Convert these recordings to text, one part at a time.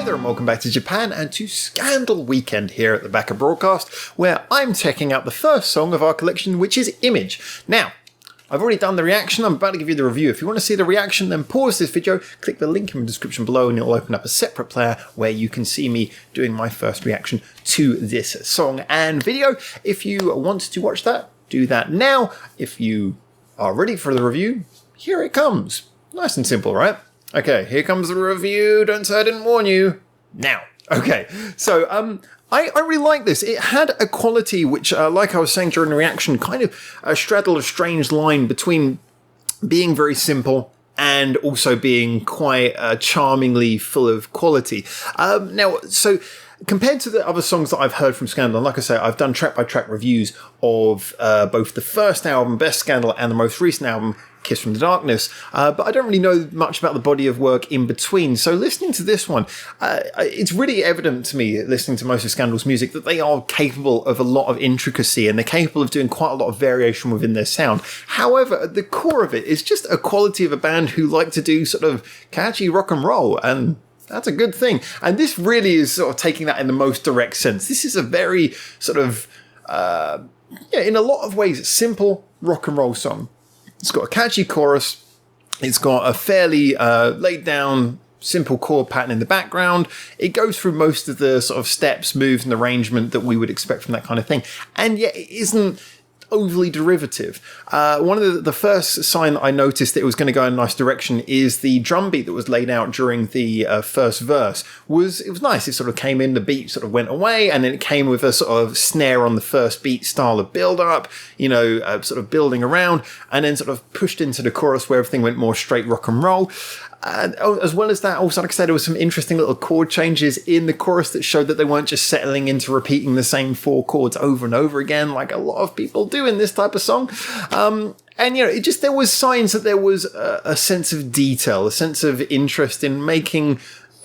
there and welcome back to Japan and to Scandal Weekend here at the Backer Broadcast, where I'm checking out the first song of our collection, which is Image. Now, I've already done the reaction, I'm about to give you the review. If you want to see the reaction, then pause this video, click the link in the description below and it'll open up a separate player where you can see me doing my first reaction to this song and video. If you want to watch that, do that now. If you are ready for the review, here it comes. Nice and simple, right? Okay, here comes the review. Don't say I didn't warn you. Now. Okay, so I really like this. It had a quality which, like I was saying during the reaction, kind of straddled a strange line between being very simple and also being quite charmingly full of quality. Now, so compared to the other songs that I've heard from Scandal, and like I say, I've done track-by-track reviews of both the first album, Best Scandal, and the most recent album, Kiss from the Darkness, but I don't really know much about the body of work in between. So listening to this one, it's really evident to me, listening to most of Scandal's music, that they are capable of a lot of intricacy and they're capable of doing quite a lot of variation within their sound. However, at the core of it is just a quality of a band who like to do sort of catchy rock and roll, and that's a good thing. And this really is sort of taking that in the most direct sense. This is a very sort of, in a lot of ways, simple rock and roll song. It's got a catchy chorus. It's got a fairly laid down, simple chord pattern in the background. It goes through most of the sort of steps, moves, and arrangement that we would expect from that kind of thing. And yet it isn't overly derivative. One of the first sign that I noticed that it was going to go in a nice direction is the drum beat that was laid out during the first verse. It was nice. It sort of came in, the beat sort of went away, and then it came with a sort of snare on the first beat style of build up, sort of building around, and then sort of pushed into the chorus where everything went more straight rock and roll. As well as that, also, like I said, there was some interesting little chord changes in the chorus that showed that they weren't just settling into repeating the same 4 chords over and over again, like a lot of people do in this type of song. And, there was signs that there was a sense of detail, a sense of interest in making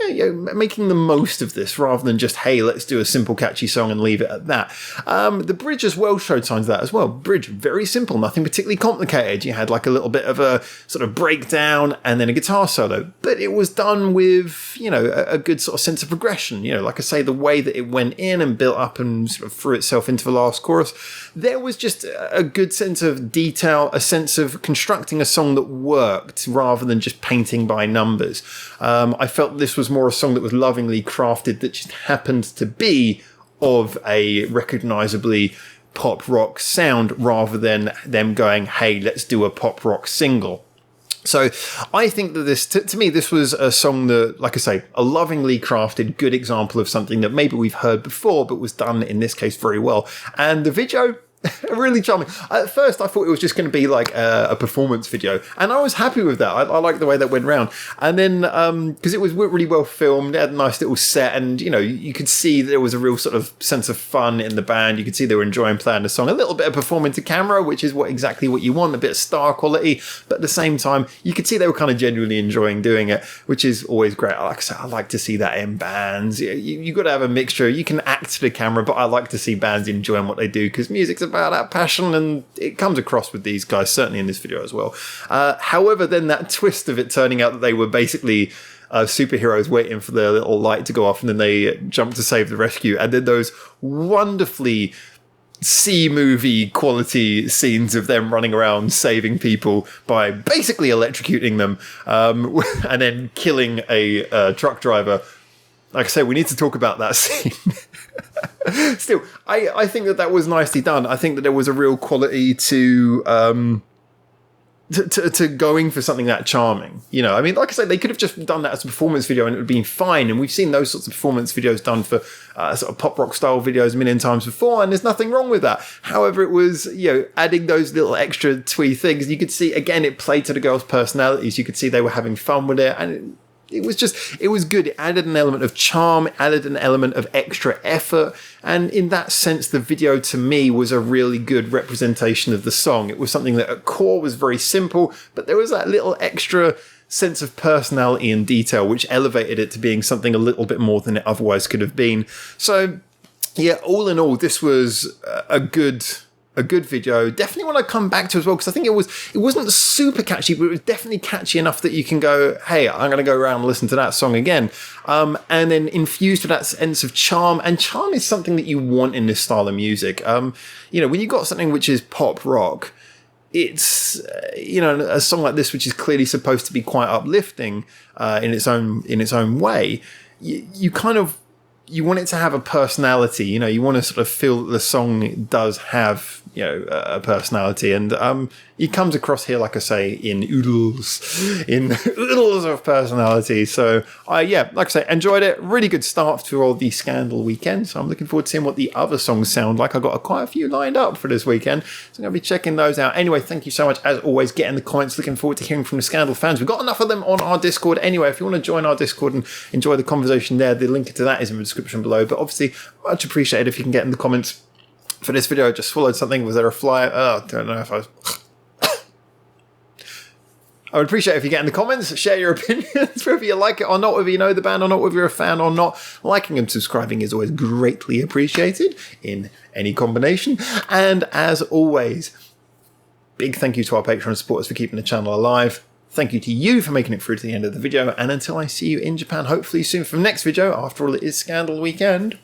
the most of this rather than just, hey, let's do a simple catchy song and leave it at that. The bridge as well showed signs of that as well. Bridge, very simple, nothing particularly complicated. You had like a little bit of a sort of breakdown and then a guitar solo, but it was done with, a good sort of sense of progression. Like I say, the way that it went in and built up and sort of threw itself into the last chorus, there was just a good sense of detail, a sense of constructing a song that worked rather than just painting by numbers. I felt this was more a song that was lovingly crafted that just happened to be of a recognisably pop rock sound rather than them going, hey, let's do a pop rock single. So I think that this, to me, this was a song that, like I say, a lovingly crafted, good example of something that maybe we've heard before, but was done in this case very well. And the video, really charming. At first, I thought it was just going to be like a performance video, and I was happy with that. I liked the way that went round. And then, because it was really well filmed, it had a nice little set, and you could see there was a real sort of sense of fun in the band. You could see they were enjoying playing the song. A little bit of performing to camera, which is exactly what you want, a bit of star quality. But at the same time, you could see they were kind of genuinely enjoying doing it, which is always great. Like I said, I like to see that in bands. You've got to have a mixture. You can act to the camera, but I like to see bands enjoying what they do because music's about that passion, and it comes across with these guys, certainly in this video as well. However, then that twist of it turning out that they were basically superheroes waiting for their little light to go off, and then they jump to save the rescue, and then those wonderfully C-movie quality scenes of them running around saving people by basically electrocuting them, and then killing a truck driver. Like I say, we need to talk about that scene. Still, I think that was nicely done. I think that there was a real quality to going for something that charming. I mean, like I said, they could have just done that as a performance video and it would have been fine. And we've seen those sorts of performance videos done for sort of pop rock style videos a million times before, and there's nothing wrong with that. However, it was, adding those little extra twee things. You could see, again, it played to the girls' personalities. You could see they were having fun with it, and it was good. It added an element of charm, added an element of extra effort. And in that sense, the video to me was a really good representation of the song. It was something that at core was very simple, but there was that little extra sense of personality and detail, which elevated it to being something a little bit more than it otherwise could have been. So yeah, all in all, this was a good a good video. Definitely want to come back to as well, because I think it wasn't super catchy, but it was definitely catchy enough that you can go, hey, I'm going to go around and listen to that song again. And then infused with that sense of charm, and charm is something that you want in this style of music. When you got something which is pop rock, it's a song like this, which is clearly supposed to be quite uplifting in its own way. You want it to have a personality. You want to sort of feel that the song does have a personality, and it comes across here, like I say, in oodles of personality. So like I say, enjoyed it. Really good start to all the Scandal weekend. So I'm looking forward to seeing what the other songs sound like. I've got quite a few lined up for this weekend, so I'm going to be checking those out. Anyway, thank you so much as always. Get in the comments. Looking forward to hearing from the Scandal fans. We've got enough of them on our Discord anyway. If you want to join our Discord and enjoy the conversation there, the link to that is in the description below. But obviously, much appreciated if you can get in the comments. For this video, I just swallowed something. Was there a fly? I don't know if I was... I would appreciate if you get in the comments, share your opinions, whether you like it or not, whether you know the band or not, whether you're a fan or not. Liking and subscribing is always greatly appreciated in any combination. And as always, big thank you to our Patreon supporters for keeping the channel alive. Thank you to you for making it through to the end of the video. And until I see you in Japan, hopefully soon for the next video, after all, it is Scandal weekend.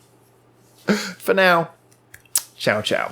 For now, ciao, ciao.